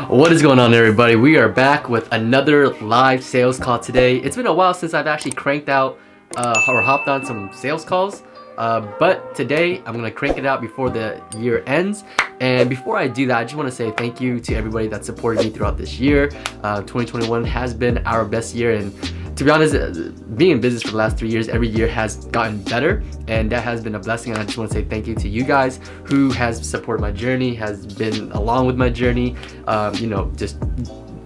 What is going on, everybody? We are back with another live sales call today. It's been a while since I've actually cranked out or hopped on some sales calls, but today I'm gonna crank it out before the year ends. And before I do that, I just want to say thank you to everybody that supported me throughout this year. 2021 has been our best year, and to be honest, being in business for the last 3 years, every year has gotten better, and that has been a blessing. And I just want to say thank you to you guys who has supported my journey, has been along with my journey. You know, just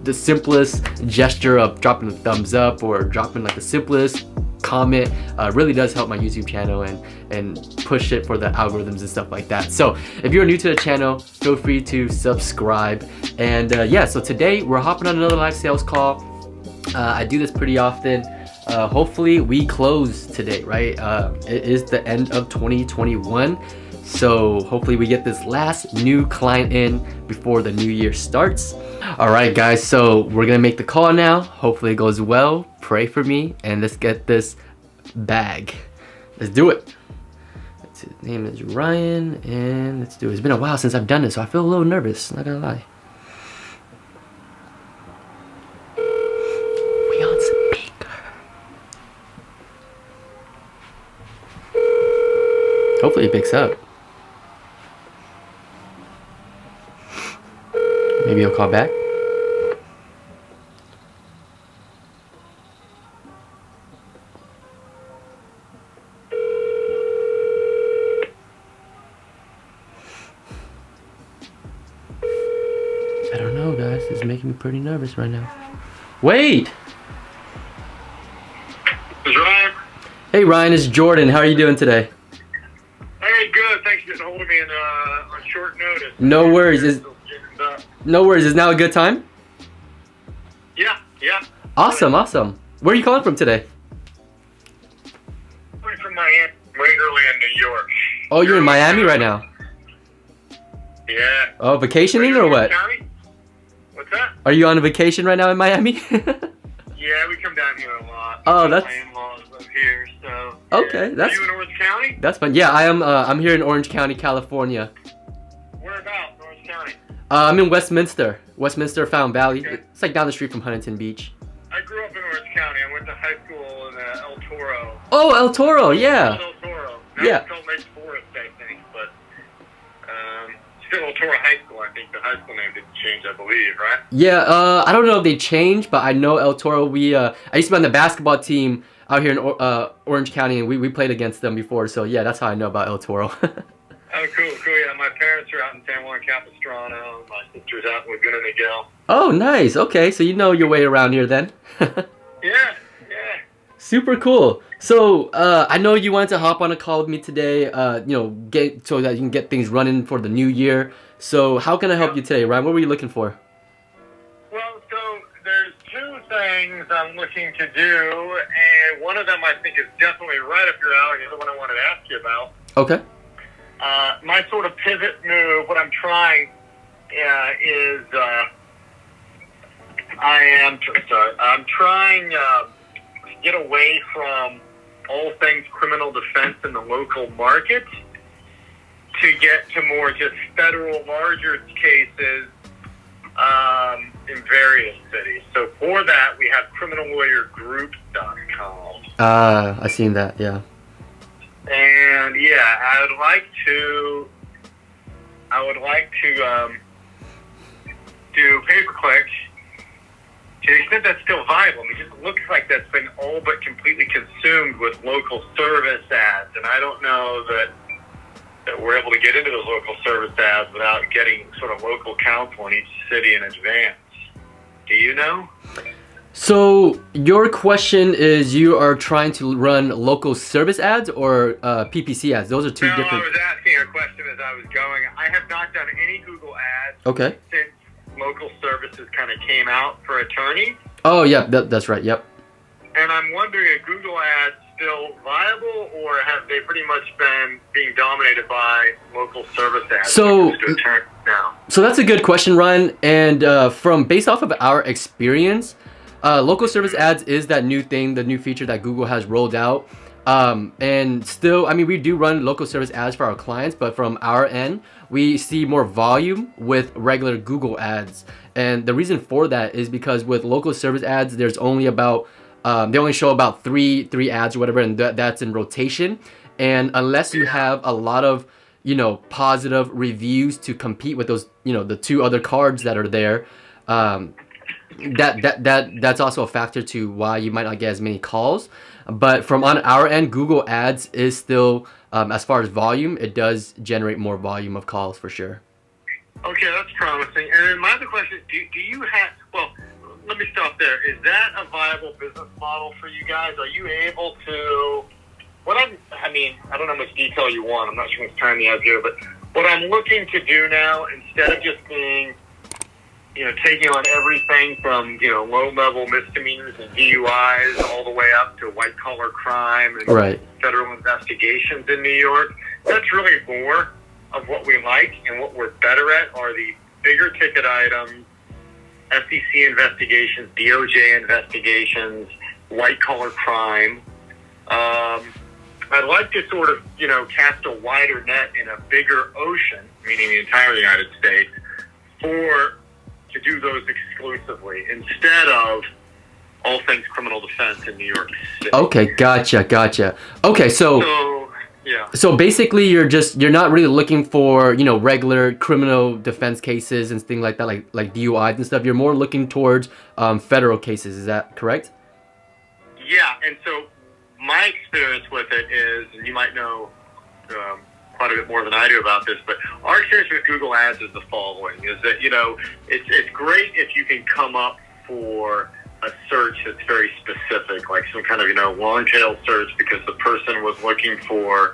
the simplest gesture of dropping a thumbs up or dropping like the simplest comment really does help my YouTube channel and push it for the algorithms and stuff like that. So if you're new to the channel, feel free to subscribe. And yeah, so today we're hopping on another live sales call. I do this pretty often. Hopefully we close today, right? It is the end of 2021. So hopefully we get this last new client in before the new year starts. All right, guys, so we're gonna make the call now. Hopefully it goes well. Pray for me, and let's get this bag. Let's do it. His name is Ryan, and let's do it. It's been a while since I've done this, so I feel a little nervous, not gonna lie. We on speaker. Hopefully he picks up. Maybe he'll call back. I don't know, guys. It's making me pretty nervous right now. Wait! This is Ryan. Hey Ryan, it's Jordan. How are you doing today? Hey, good. Thanks for getting a hold of me on short notice. No worries. No worries. Is now a good time? Yeah. Awesome. Where are you calling from today? I'm from Miami, Wingerland, New York. Oh, you're in Miami right now? Yeah. Oh, vacationing or what? County? What's that? Are you on a vacation right now in Miami? Yeah, we come down here a lot. Oh, that's... My in-laws live here, so... Okay, yeah. that's... Are you in Orange County? That's fun. Yeah, I am. I'm here in Orange County, California. Whereabouts, Orange County? I'm in Westminster, Fountain Valley. Okay. It's like down the street from Huntington Beach. I grew up in Orange County. I went to high school in El Toro. Oh, El Toro, yeah. El Toro. Now Yeah. it's called Lake Forest, I think, but... still El Toro High School. I think the high school name didn't change, I believe, right? Yeah, I don't know if they changed, but I know El Toro. I used to be on the basketball team out here in Orange County, and we played against them before. So yeah, that's how I know about El Toro. Oh, cool. Yeah, my parents are out in San Juan Capistrano. My sister's out in Laguna Niguel. Oh, nice. Okay, so you know your way around here then. Yeah. Super cool. So I know you wanted to hop on a call with me today. You know, so that you can get things running for the new year. So how can I help you today, Ryan? What were you looking for? Well, so there's two things I'm looking to do, and one of them I think is definitely right up your alley. The other one I wanted to ask you about. Okay. My sort of pivot move, what I'm trying is I'm trying to get away from all things criminal defense in the local market to get to more just federal larger cases in various cities. So for that, we have criminallawyergroup.com. I seen that, yeah. And yeah, I would like to do pay-per-click to the extent that's still viable. I mean, it just looks like that's been all but completely consumed with local service ads, and I don't know that we're able to get into those local service ads without getting sort of local counsel in each city in advance. Do you know? So your question is, you are trying to run local service ads or PPC ads? Those are two different... No, I was asking a question as I was going. I have not done any Google ads since local services kind of came out for attorneys. Oh, yeah, that's right, yep. And I'm wondering, are Google ads still viable, or have they pretty much been being dominated by local service ads? So So that's a good question, Ryan. And based off of our experience, local service ads is that new thing, the new feature that Google has rolled out. And still, I mean, we do run local service ads for our clients, but from our end, we see more volume with regular Google ads. And the reason for that is because with local service ads, there's only about they only show about three ads or whatever, and that's in rotation. And unless you have a lot of positive reviews to compete with those the two other cards that are there, that's also a factor to why you might not get as many calls. But from on our end, Google Ads is still, as far as volume, it does generate more volume of calls for sure. Okay, that's promising. And then my other question, do you have, well, let me stop there. Is that a viable business model for you guys? Are you able to, I mean, I don't know how much detail you want. I'm not sure how much time you have here, but what I'm looking to do now, instead of just being, taking on everything from, low-level misdemeanors and DUIs all the way up to white-collar crime and federal investigations in New York, that's really more of what we like, and what we're better at are the bigger ticket items, SEC investigations, DOJ investigations, white-collar crime. I'd like to sort of, cast a wider net in a bigger ocean, meaning the entire United States, to do those exclusively instead of all things criminal defense in New York City. Okay, gotcha. Okay, so yeah. So basically, you're not really looking for regular criminal defense cases and things like that, like DUIs and stuff. You're more looking towards federal cases. Is that correct? Yeah, and so my experience with it is, and you might know quite a bit more than I do about this, but our experience with Google Ads is the following: is that it's great if you can come up for a search that's very specific, like some kind of long tail search, because the person was looking for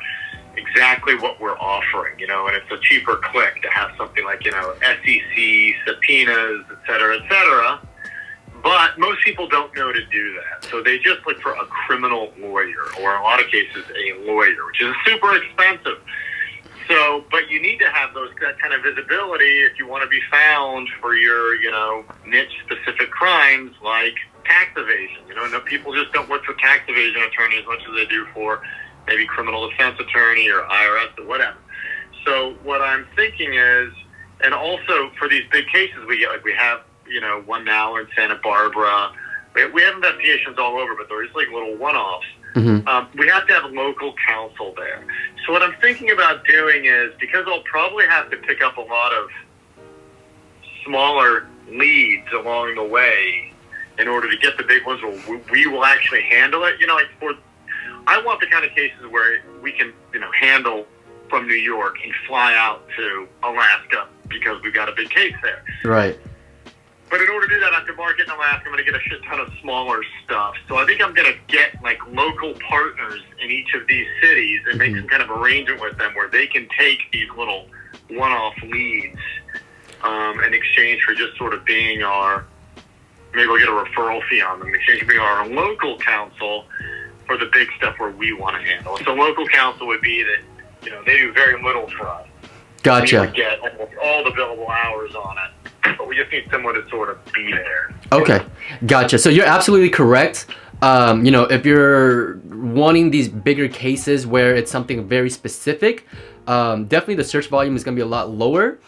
exactly what we're offering, and it's a cheaper click to have something like SEC subpoenas, et cetera. But most people don't know to do that, so they just look for a criminal lawyer, or in a lot of cases a lawyer, which is super expensive. So, but you need to have that kind of visibility if you want to be found for your, niche-specific crimes like tax evasion. People just don't look for tax evasion attorney as much as they do for maybe criminal defense attorney or IRS or whatever. So what I'm thinking is, and also for these big cases we get, like we have, one now in Santa Barbara. We have investigations all over, but there's like little one-offs. Mm-hmm. We have to have a local counsel there. So what I'm thinking about doing is, because I'll probably have to pick up a lot of smaller leads along the way in order to get the big ones where we will actually handle it. I want the kind of cases where we can, handle from New York and fly out to Alaska because we've got a big case there. Right. But in order to do that, I have to market in Alaska. I'm going to get a shit ton of smaller stuff. So I think I'm going to get local partners in each of these cities and make some kind of arrangement with them where they can take these little one-off leads in exchange for just sort of being maybe we'll get a referral fee on them in exchange for being our local counsel for the big stuff where we want to handle. So local counsel would be that, they do very little for us. Gotcha. We would get almost all the billable hours on it. But we just need someone to sort of be there. Okay, gotcha. So you're absolutely correct. If you're wanting these bigger cases where it's something very specific, definitely the search volume is going to be a lot lower.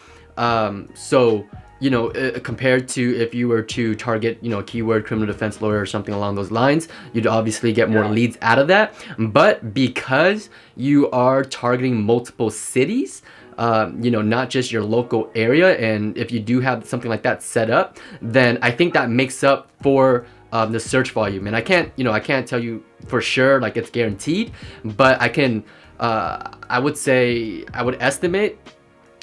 Compared to if you were to target, a keyword criminal defense lawyer or something along those lines, you'd obviously get more leads out of that. But because you are targeting multiple cities, not just your local area, and if you do have something like that set up, then I think that makes up for the search volume. And I can't tell you for sure, like it's guaranteed, but I would estimate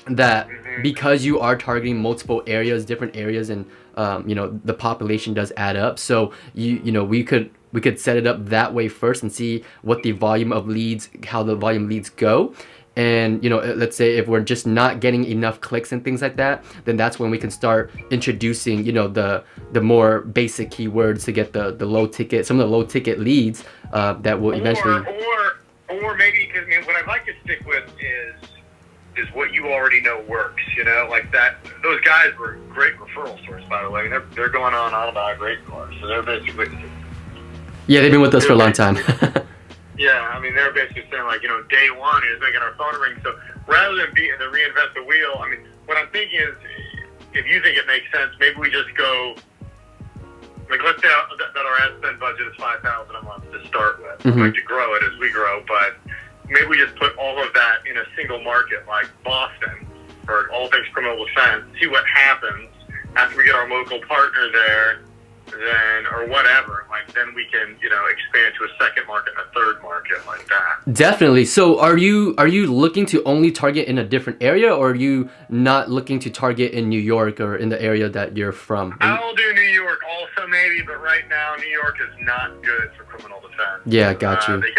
that because you are targeting multiple areas, different areas, and the population does add up. So we could set it up that way first and see what the volume of leads, how the volume leads go. And let's say if we're just not getting enough clicks and things like that, then that's when we can start introducing the more basic keywords to get the low ticket, some of the low ticket leads that will eventually. Or maybe, because what I'd like to stick with is what you already know works. Like that. Those guys were great referral source, by the way. They're going on how to buy a great car, so they're basically. Yeah, they've been with us for a long time. Yeah, they're basically saying day one is making our phone ring. So rather than to reinvent the wheel. I mean, what I'm thinking is, if you think it makes sense, maybe we just go. Like, let's say that our ad spend budget is $5,000 a month to start with. Mm-hmm. We'd like to grow it as we grow, but maybe we just put all of that in a single market like Boston for all things criminal defense, see what happens after we get our local partner there, then, or whatever, like, then we can, expand to a second market and a third market like that. Definitely. So are you looking to only target in a different area, or are you not looking to target in New York or in the area that you're from? I'll do New York also maybe, but right now New York is not good for criminal defense. Yeah, got you. They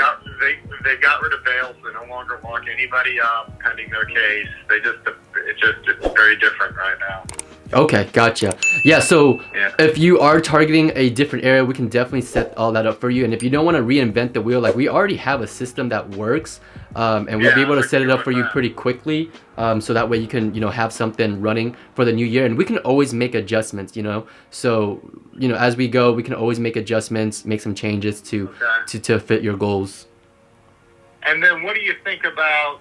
got rid of bail, so they no longer lock anybody up pending their case. It's very different right now. Okay, gotcha. Yeah, so if you are targeting a different area, we can definitely set all that up for you. And if you don't want to reinvent the wheel, like, we already have a system that works, and we'll be able to set it up for you pretty quickly, so that way you can, have something running for the new year. And we can always make adjustments, So, as we go, we can always make adjustments, make some changes to fit your goals. And then what do you think about,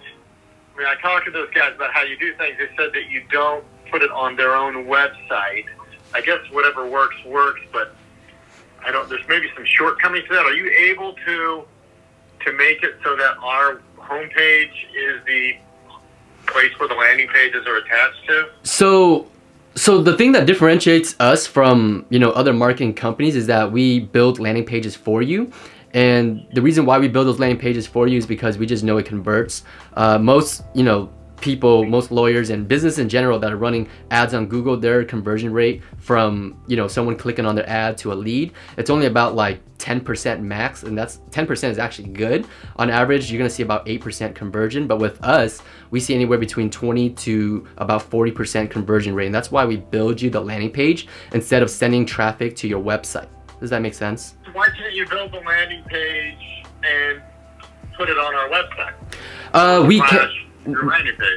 I talked to those guys about how you do things. They said that you don't put it on their own website. I guess whatever works, but there's maybe some shortcomings to that. Are you able to make it so that our homepage is the place where the landing pages are attached to? So the thing that differentiates us from, other marketing companies is that we build landing pages for you. And the reason why we build those landing pages for you is because we just know it converts. Most lawyers and business in general that are running ads on Google, their conversion rate from, someone clicking on their ad to a lead, it's only about like 10% max, and that's 10% is actually good. On average, you're gonna see about 8% conversion, but with us, we see anywhere between 20 to about 40% conversion rate, and that's why we build you the landing page instead of sending traffic to your website. Does that make sense? Why can't you build the landing page and put it on our website?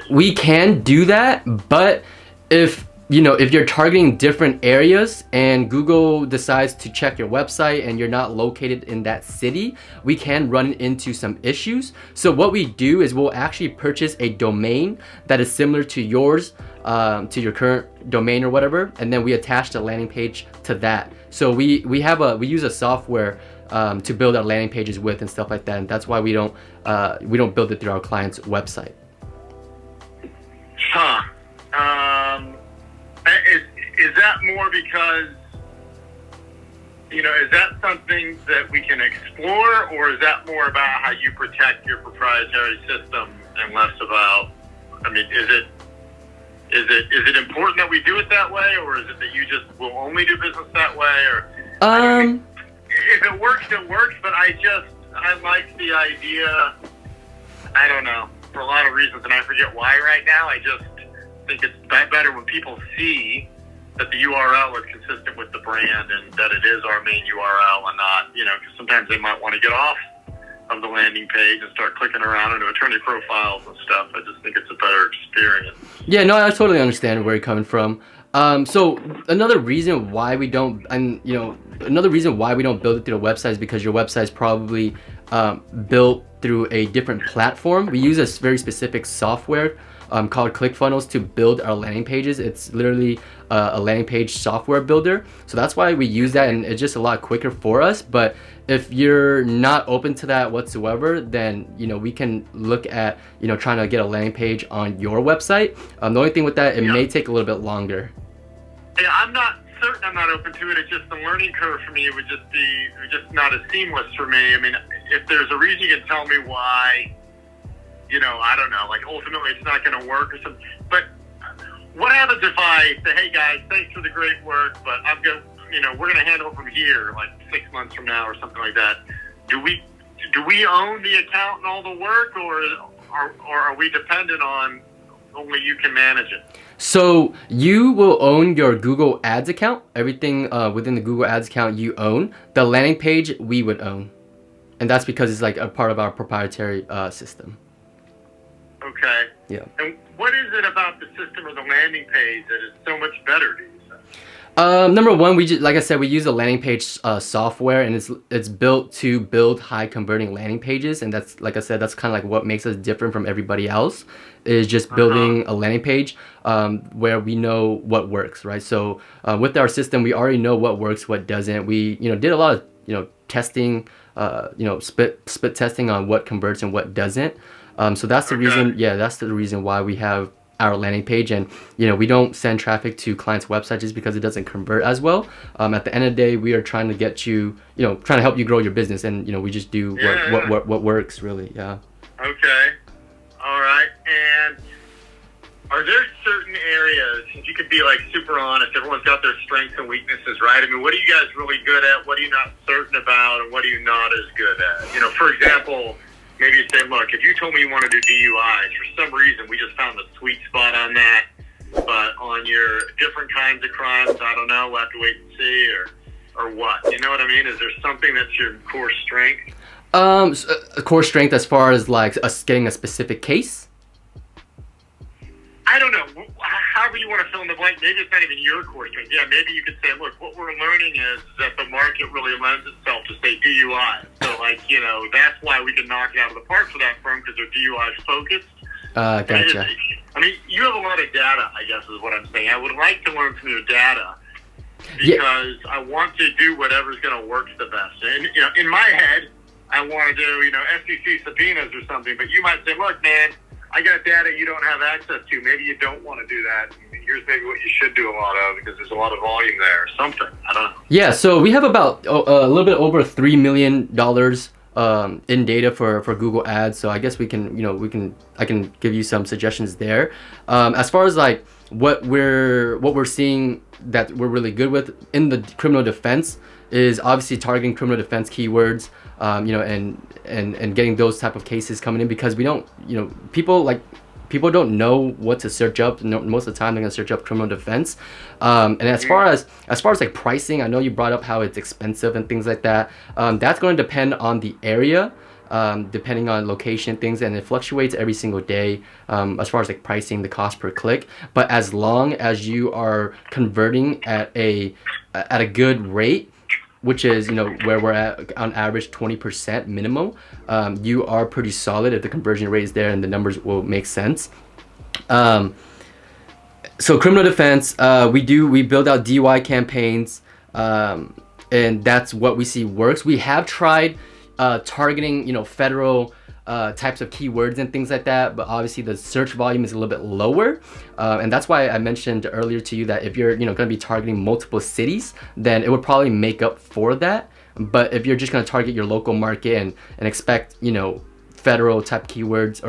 We can do that, but if you're targeting different areas and Google decides to check your website and you're not located in that city, we can run into some issues. So what we do is we'll actually purchase a domain that is similar to yours, to your current domain or whatever, and then we attach the landing page to that. So we use a software to build our landing pages with and stuff like that, and that's why we don't build it through our client's website. Is that more because, is that something that we can explore, or is that more about how you protect your proprietary system and less about, is it important that we do it that way, or is it that you just will only do business that way? Or if it works, it works, but I like the idea, I don't know, for a lot of reasons, and I forget why right now. I just think it's better when people see that the URL is consistent with the brand and that it is our main URL and not, because sometimes they might want to get off of the landing page and start clicking around into attorney profiles and stuff. I just think it's a better experience. Yeah, no, I totally understand where you're coming from. So another reason why we don't build it through the website is because your website is probably built through a different platform. We use a very specific software called ClickFunnels to build our landing pages. It's literally a landing page software builder. So that's why we use that, and it's just a lot quicker for us. But if you're not open to that whatsoever, then we can look at trying to get a landing page on your website. The only thing with that, it may take a little bit longer. Yeah, I'm not certain I'm not open to it. It's just the learning curve for me would just not as seamless for me. If there's a reason you can tell me why, I don't know, like ultimately it's not going to work or something. But what happens if I say, hey guys, thanks for the great work, but we're going to handle it from here, like 6 months from now or something like that. Do we own the account and all the work, or are we dependent on only you can manage it? So you will own your Google Ads account. Everything within the Google Ads account you own. The landing page we would own. And that's because it's like a part of our proprietary system. Okay. Yeah. And what is it about the system or the landing page that is so much better, do you say? Number one, we just, like I said, we use a landing page software, and it's built to build high converting landing pages, and that's, like I said, that's kind of like what makes us different from everybody else, is just building a landing page where we know what works, right? So with our system, we already know what works, what doesn't. We did a lot of testing, split testing on what converts and what doesn't. So that's the reason. Yeah, that's the reason why we have our landing page, and we don't send traffic to clients' website just because it doesn't convert as well. At the end of the day, we are trying to get you, trying to help you grow your business, and we just do what works really. Yeah. Okay. All right. And are there certain areas, since you could be like super honest, everyone's got their strengths and weaknesses, right? I mean, what are you guys really good at? What are you not certain about? And what are you not as good at? For example, maybe you say, look, if you told me you want to do DUIs, for some reason we just found the sweet spot on that, but on your different kinds of crimes, I don't know, we'll have to wait and see, or what? You know what I mean? Is there something that's your core strength? A core strength as far as like us getting a specific case? I don't know. However you want to fill in the blank, maybe it's not even your core strength. Yeah, maybe you could say, look, what we're learning is that the market really lends itself to, say, DUI. So, that's why we can knock it out of the park for that firm, because they're DUI focused. Gotcha. I mean, you have a lot of data, I guess is what I'm saying. I would like to learn from your data, because I want to do whatever's going to work the best. And, in my head, I want to do, SEC subpoenas or something, but you might say, look, man, I got data you don't have access to. Maybe you don't want to do that. Here's maybe what you should do a lot of, because there's a lot of volume there or something. I don't know. Yeah, so we have about a little bit over $3 million in data for Google Ads. So I guess we can, I can give you some suggestions there. As far as like what we're seeing that we're really good with in the criminal defense is obviously targeting criminal defense keywords, and getting those type of cases coming in, because we don't, people don't know what to search up. Most of the time they're gonna search up criminal defense. And as far as like pricing, I know you brought up how it's expensive and things like that. That's going to depend on the area, depending on location, things, and it fluctuates every single day as far as like pricing, the cost per click. But as long as you are converting at a good rate, which is where we're at on average 20% minimum, you are pretty solid if the conversion rate is there and the numbers will make sense. So criminal defense, we build out DUI campaigns, and that's what we see works. We have tried targeting federal types of keywords and things like that, but obviously the search volume is a little bit lower, and that's why I mentioned earlier to you that if you're going to be targeting multiple cities, then it would probably make up for that. But if you're just going to target your local market and expect federal type keywords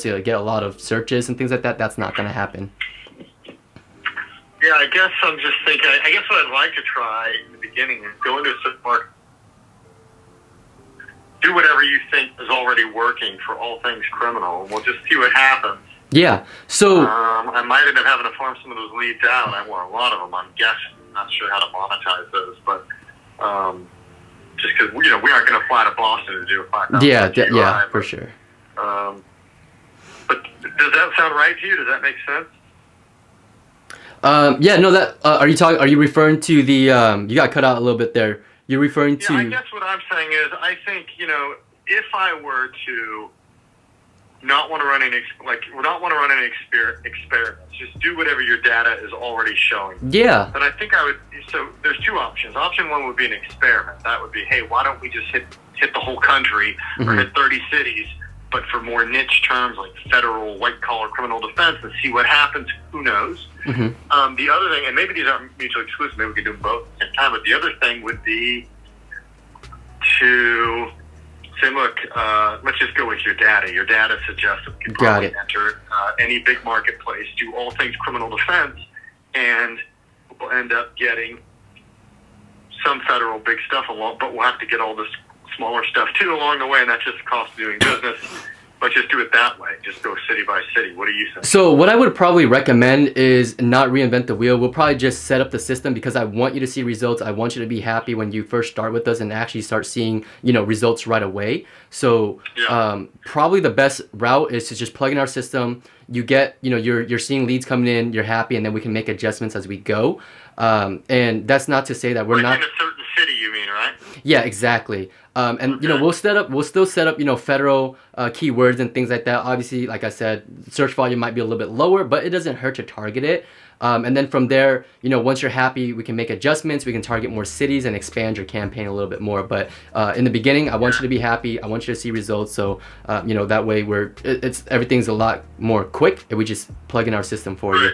to get a lot of searches and things like that, that's not going to happen. Yeah, I guess I'm just thinking, I guess what I'd like to try in the beginning is go into a certain market, do whatever you think is already working for all things criminal, and we'll just see what happens. Yeah. So I might end up having to farm some of those leads out. I want a lot of them, I'm guessing. I'm not sure how to monetize those, but just because we aren't going to fly to Boston to do a $5,000 yeah, for sure. But does that sound right to you? Does that make sense? Yeah. No. That are you referring to the? You got cut out a little bit there. You're referring to... Yeah, I guess what I'm saying is, I think, if I were to not want to run any experiments, just do whatever your data is already showing. Yeah. Then I think I would... So there's two options. Option one would be an experiment. That would be, hey, why don't we just hit the whole country or hit 30 cities, but for more niche terms like federal, white-collar criminal defense, and see what happens. Who knows? The other thing, and maybe these aren't mutually exclusive, maybe we could do them both at the same time, but the other thing would be to say, look, let's just go with your data. Your data suggests that we can probably enter any big marketplace, do all things criminal defense, and we'll end up getting some federal big stuff along, but we'll have to get all this smaller stuff too along the way, and that's just the cost of doing business. But just do it that way. Just go city by city. What do you think? So what I would probably recommend is not reinvent the wheel. We'll probably just set up the system, because I want you to see results. I want you to be happy when you first start with us and actually start seeing, results right away. So probably the best route is to just plug in our system. You get, you're seeing leads coming in, you're happy, and then we can make adjustments as we go. And that's not to say that we're not in a certain city, you mean, right? Yeah, exactly. And we'll still set up federal keywords and things like that. Obviously, like I said, search volume might be a little bit lower, but it doesn't hurt to target it. And then from there, once you're happy, we can make adjustments. We can target more cities and expand your campaign a little bit more. But in the beginning, I want you to be happy. I want you to see results. So that way everything's a lot more quick, and we just plug in our system for you.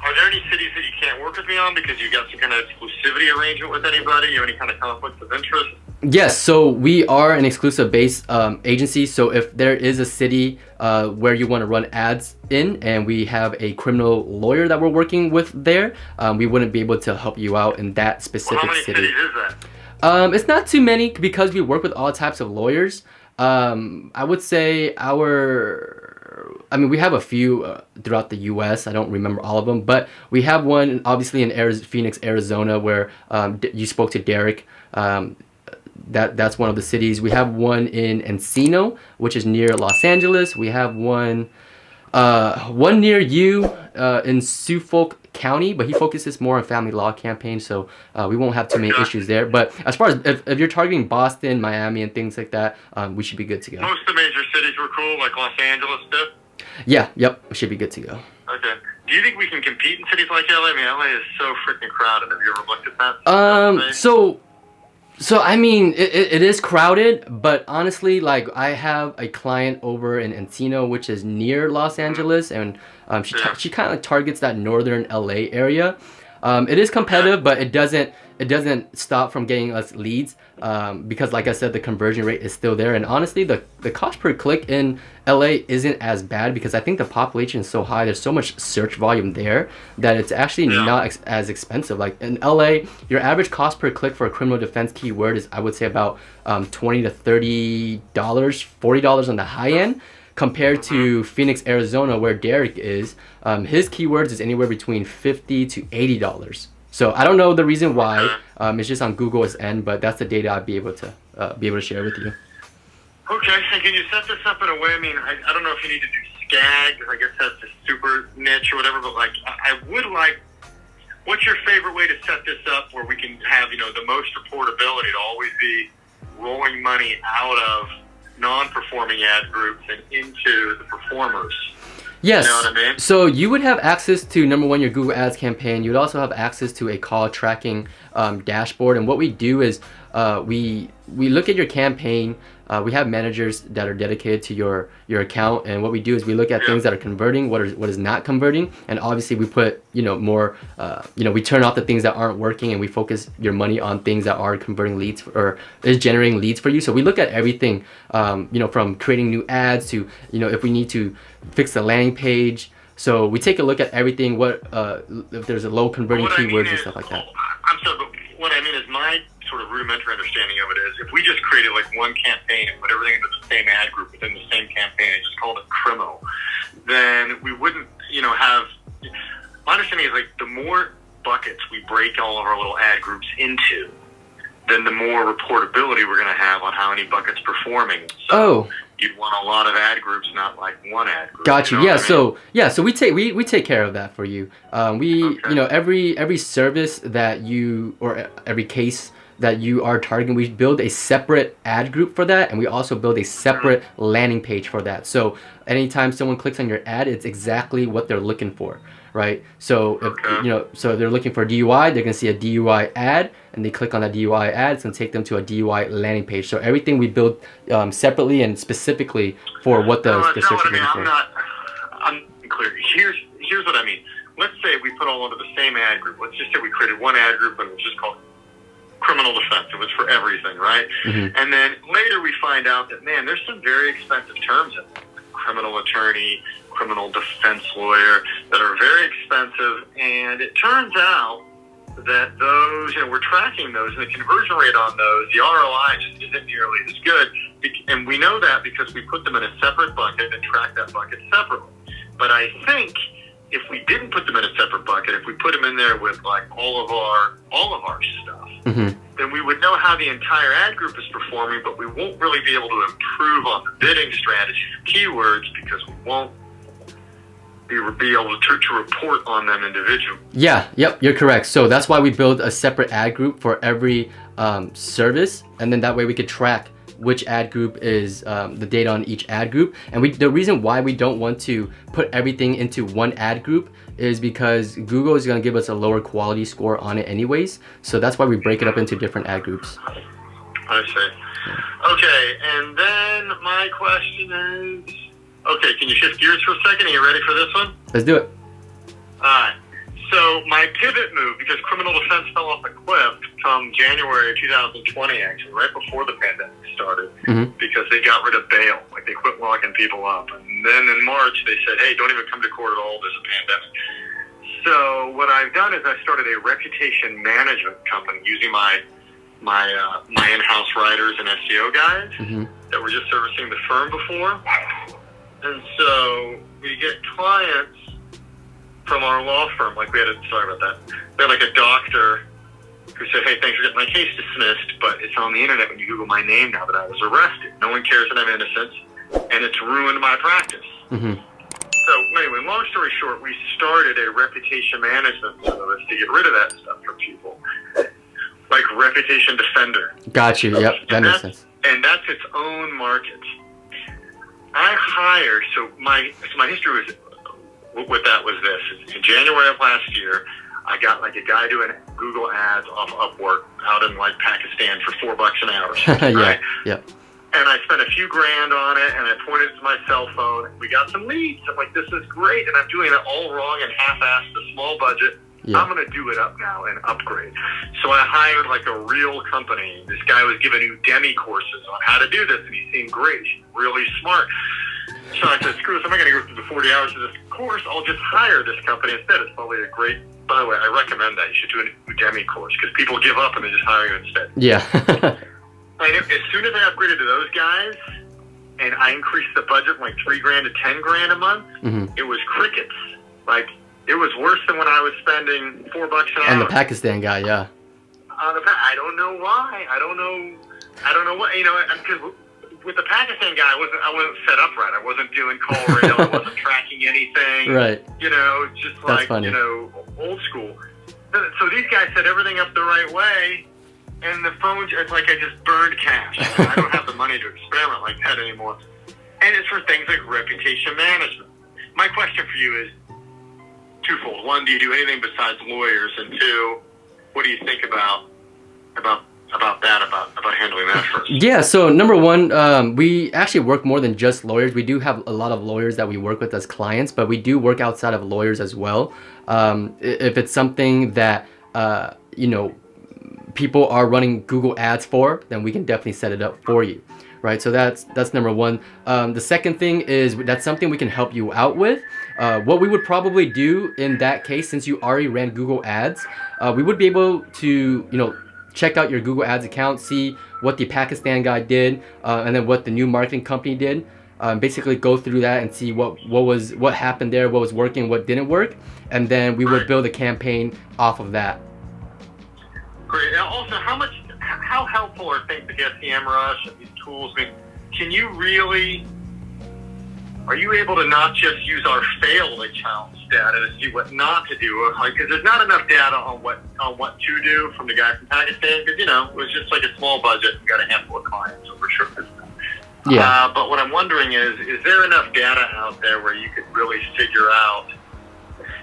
Are there any cities that you can't work with me on because you got some kind of exclusivity arrangement with anybody? You have any kind of conflicts of interest? Yes, so we are an exclusive based agency. So if there is a city where you want to run ads in, and we have a criminal lawyer that we're working with there, we wouldn't be able to help you out in that specific how many city. Cities is that? It's not too many because we work with all types of lawyers. I would say we have a few throughout the U.S. I don't remember all of them, but we have one obviously in Phoenix, Arizona, where you spoke to Derek. That's one of the cities. We have one in Encino, which is near Los Angeles. We have one near you in Suffolk County, but he focuses more on family law campaigns, so we won't have too many issues there. But as far as if you're targeting Boston, Miami, and things like that, we should be good to go. Most of the major cities were cool, like Los Angeles did? Yeah, yep, we should be good to go. Okay. Do you think we can compete in cities like LA? I mean, LA is so freaking crowded. Have you ever looked at that? So I mean, it is crowded, but honestly, like I have a client over in Encino, which is near Los Angeles, and she kind of targets that northern LA area. It is competitive, but it doesn't stop from getting us leads because, like I said, the conversion rate is still there. And honestly, the cost per click in LA isn't as bad because I think the population is so high. There's so much search volume there that it's actually not as expensive. Like in LA, your average cost per click for a criminal defense keyword is, I would say, about $20 to $30, $40 on the high end. Compared to Phoenix, Arizona, where Derek is, his keywords is anywhere between $50 to $80. So I don't know the reason why. It's just on Google's end, but that's the data I'd be able to share with you. Okay, and can you set this up in a way? I mean, I don't know if you need to do SCAG. I guess that's a super niche or whatever. But like, I would like. What's your favorite way to set this up where we can have the most reportability to always be rolling money out of non-performing ad groups and into the performers? Yes. You know what I mean? So you would have access to, number one, your Google Ads campaign. You would also have access to a call tracking dashboard. And what we do is we look at your campaign. We have managers that are dedicated to your account, and what we do is we look at things that are converting, what is not converting, and obviously we put more we turn off the things that aren't working, and we focus your money on things that are converting leads or is generating leads for you. So we look at everything, from creating new ads to if we need to fix the landing page. So we take a look at everything. What if there's a low converting keywords and stuff like that. I'm sorry, but what I mean is my sort of rudimentary understanding of it is if we just created like one campaign and put everything into the same ad group within the same campaign and just called it criminal, then we wouldn't, have. My understanding is like the more buckets we break all of our little ad groups into, then the more reportability we're going to have on how many buckets performing. So you'd want a lot of ad groups, not like one ad group. Got you. So we take care of that for you. Every service that you or every case that you are targeting, we build a separate ad group for that, and we also build a separate landing page for that. So anytime someone clicks on your ad, it's exactly what they're looking for, right? So if so they're looking for DUI, they're gonna see a DUI ad, and they click on that DUI ad, it's gonna take them to a DUI landing page. So everything we build separately and specifically for what the search is looking for. I'm clear. Here's what I mean. Let's say we put all under the same ad group. Let's just say we created one ad group and it was just called criminal defense. It was for everything, right? Mm-hmm. And then later we find out that, man, there's some very expensive terms in there. Criminal attorney, criminal defense lawyer, that are very expensive. And it turns out that those, we're tracking those, and the conversion rate on those, the ROI just isn't nearly as good. And we know that because we put them in a separate bucket and track that bucket separately. But I think if we didn't put them in a separate bucket, if we put them in there with like all of our stuff, mm-hmm. then we would know how the entire ad group is performing, but we won't really be able to improve on the bidding strategy for keywords because we won't. be able to report on them individually. Yeah, yep, you're correct. So that's why we build a separate ad group for every service, and then that way we could track which ad group is the data on each ad group. And the reason why we don't want to put everything into one ad group is because Google is going to give us a lower quality score on it anyways. So that's why we break it up into different ad groups. I see. Okay, and then my question is, okay, can you shift gears for a second? Are you ready for this one? Let's do it. Alright. So my pivot move, because criminal defense fell off a cliff come January of 2020, actually, right before the pandemic started, because they got rid of bail. Like, they quit locking people up. And then in March, they said, hey, don't even come to court at all. There's a pandemic. So what I've done is I started a reputation management company using my in-house writers and SEO guys that were just servicing the firm before. And so we get clients from our law firm, like we had like a doctor who said, hey, thanks for getting my case dismissed, but it's on the internet when you Google my name now that I was arrested. No one cares that I'm innocent, and it's ruined my practice. So anyway, long story short, we started a reputation management service to get rid of that stuff from people, like Reputation Defender. Got you, yep, that makes sense. And that's its own market. I hired, so my history with that was this. In January of last year, I got like a guy doing Google ads off Upwork out in like Pakistan for $4 an hour. Right? Yeah. And I spent a few grand on it, and I pointed to my cell phone. We got some leads. I'm like, this is great, and I'm doing it all wrong and half-assed, a small budget. I'm going to do it up now and upgrade. So I hired like a real company. This guy was giving Udemy courses on how to do this, and he seemed great. He's really smart. So I said, screw this, I'm not going to go through the 40 hours of this course. I'll just hire this company instead. It's probably a great, by the way, I recommend that. You should do an Udemy course because people give up and they just hire you instead. Yeah. And as soon as I upgraded to those guys and I increased the budget from like $3,000 to $10,000 a month, it was crickets. Like, it was worse than when I was spending $4 an hour. And the Pakistan guy, yeah. I don't know why. I don't know what, because with the Pakistan guy, I wasn't set up right. I wasn't doing call rail. I wasn't tracking anything. Right. Just like, old school. So these guys set everything up the right way, and the phone, it's like I just burned cash. I don't have the money to experiment like that anymore. And it's for things like reputation management. My question for you is twofold. One, do you do anything besides lawyers? And two, what do you think about handling that first? Yeah, so number one, we actually work more than just lawyers. We do have a lot of lawyers that we work with as clients, but we do work outside of lawyers as well. If it's something that people are running Google ads for, then we can definitely set it up for you, right? So that's number one. The second thing is that's something we can help you out with. What we would probably do in that case, since you already ran Google ads, we would be able to check out your Google ads account, see what the Pakistan guy did, and then what the new marketing company did. Basically go through that and see what happened there, what was working, what didn't work, and then we would build a campaign off of that. Great. And also, how helpful are things like SEMrush and these tools? I mean, are you able to not just use our failed accounts data to see what not to do? Because there's not enough data on what to do from the guy from Pakistan. Because it was just like a small budget. We got a handful of clients, so we're sure. Yeah. But what I'm wondering is there enough data out there where you could really figure out?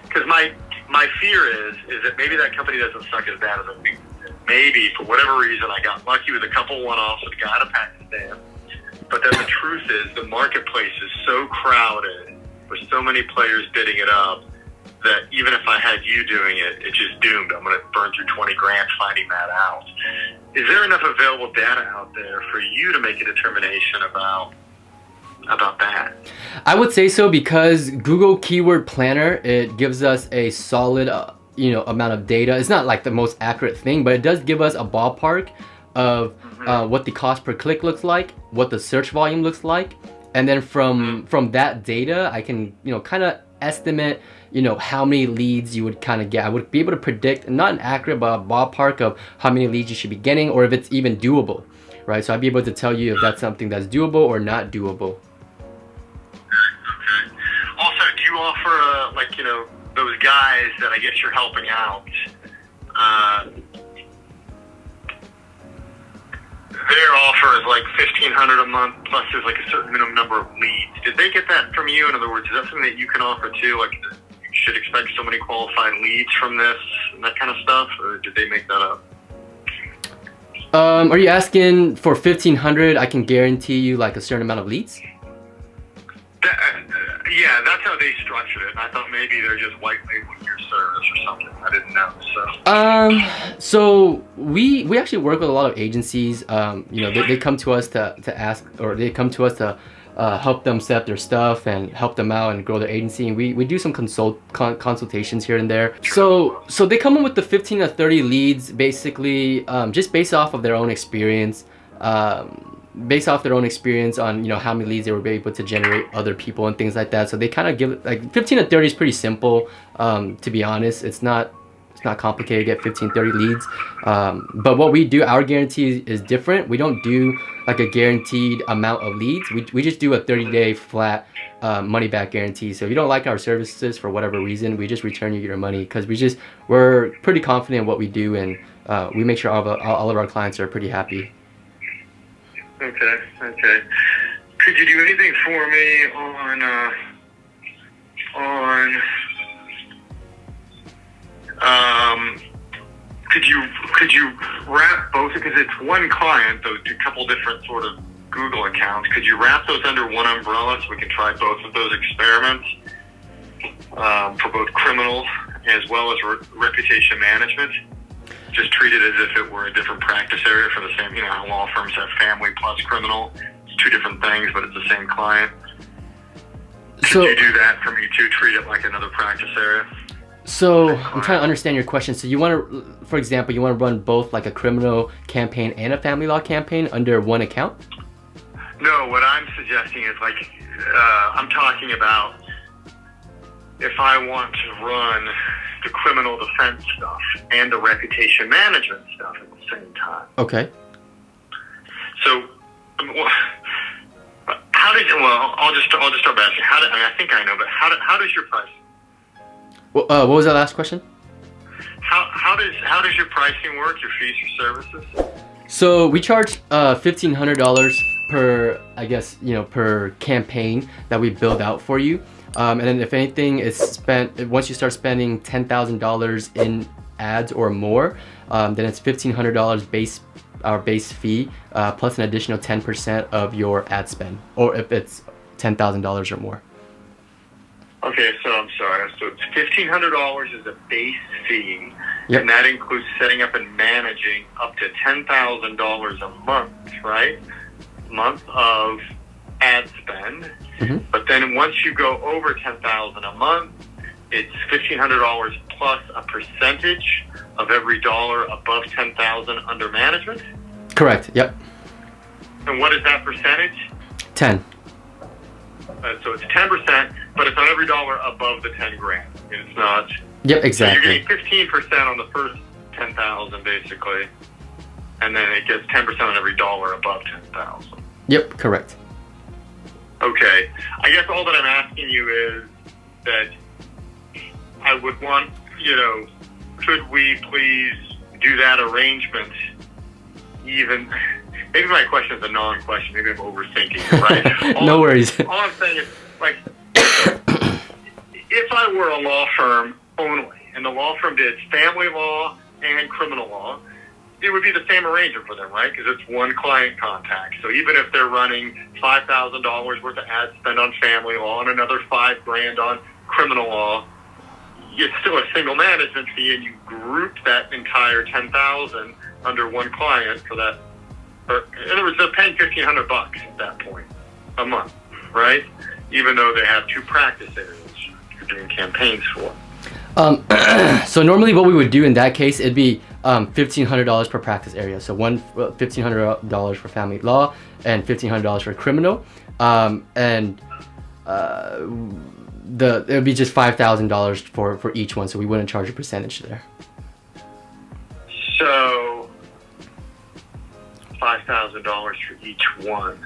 Because my fear is that maybe that company doesn't suck as bad as I think. Maybe for whatever reason I got lucky with a couple one-offs with a guy out of Pakistan. But then the truth is the marketplace is so crowded with so many players bidding it up that even if I had you doing it, it's just doomed. I'm going to burn through $20,000 finding that out. Is there enough available data out there for you to make a determination about that? I would say so, because Google Keyword Planner, it gives us a solid amount of data. It's not like the most accurate thing, but it does give us a ballpark of what the cost per click looks like, what the search volume looks like, and then from that data, I can kind of estimate how many leads you would kind of get. I would be able to predict, not an accurate, but a ballpark of how many leads you should be getting, or if it's even doable, right? So I'd be able to tell you if that's something that's doable or not doable. Okay. Also, do you offer those guys that I guess you're helping out, their offer is like $1,500 a month plus there's like a certain minimum number of leads. Did they get that from you? In other words, is that something that you can offer too? Like, you should expect so many qualified leads from this and that kind of stuff, or did they make that up? Are you asking for $1,500? I can guarantee you like a certain amount of leads. Yeah, that's how they structured it. And I thought maybe they're just white labeling your service or something. I didn't know. So we actually work with a lot of agencies. You know, they come to us to ask, or they come to us to help them set up their stuff and help them out and grow their agency. And we do some consultations here and there. So they come in with the 15 to 30 leads, basically, just based off of their own experience. Based off their own experience on, you know, how many leads they were able to generate other people and things like that. So they kind of give it like 15 to 30 is pretty simple. To be honest, it's not complicated to get 15, 30 leads. But what we do, our guarantee is different. We don't do like a guaranteed amount of leads. We just do a 30-day flat money back guarantee. So if you don't like our services for whatever reason, we just return you your money, because we're pretty confident in what we do, and we make sure all of our clients are pretty happy. Okay. Could you do anything for me could you wrap both, because it's one client, though, a couple different sort of Google accounts. Could you wrap those under one umbrella so we can try both of those experiments for both criminal as well as reputation management? Just treat it as if it were a different practice area for the same, you know, how law firms have family plus criminal. It's two different things, but it's the same client. Could you do that for me too? Treat it like another practice area? So I'm trying to understand your question. So you want to, for example, you want to run both like a criminal campaign and a family law campaign under one account? No, what I'm suggesting is like, I'm talking about if I want to run the criminal defense stuff and the reputation management stuff at the same time. Okay. So, how did you? Well, I'll just start by asking. I think I know, but how does your pricing? What was that last question? How does your pricing work? Your fees for services? So we charge $1,500 per, I guess, you know, per campaign that we build out for you. And then if anything is spent, once you start spending $10,000 in ads or more, then it's $1,500 our base fee, plus an additional 10% of your ad spend, or if it's $10,000 or more. Okay, so I'm sorry. So it's $1,500 is a base fee, yep. And that includes setting up and managing up to $10,000 a month, right? Month of ad spend. Mm-hmm. But then once you go over $10,000 a month, it's $1,500 plus a percentage of every dollar above $10,000 under management. Correct. Yep. And what is that percentage? 10. So it's 10%, but it's on every dollar above the 10 grand. It's not. Yep. Exactly. So you're getting 15% on the first 10,000 basically, and then it gets 10% on every dollar above 10,000. Yep. Correct. Okay. I guess all that I'm asking you is that I would want, you know, could we please do that arrangement even... Maybe my question is a non-question. Maybe I'm overthinking it, right? No worries. All I'm saying is, like, if I were a law firm only, and the law firm did family law and criminal law, it would be the same arrangement for them, right? Because it's one client contact. So even if they're running $5,000 worth of ad spend on family law and another $5,000 on criminal law, it's still a single management fee, and you group that entire $10,000 under one client for that. In other words, they're paying $1,500 at that point a month, right? Even though they have two practice areas you're doing campaigns for. So normally what we would do in that case, it'd be $1,500 per practice area. So $1,500 for family law and $1,500 for criminal, and it would be just $5,000 for each one. So we wouldn't charge a percentage there. So $5,000 for each one.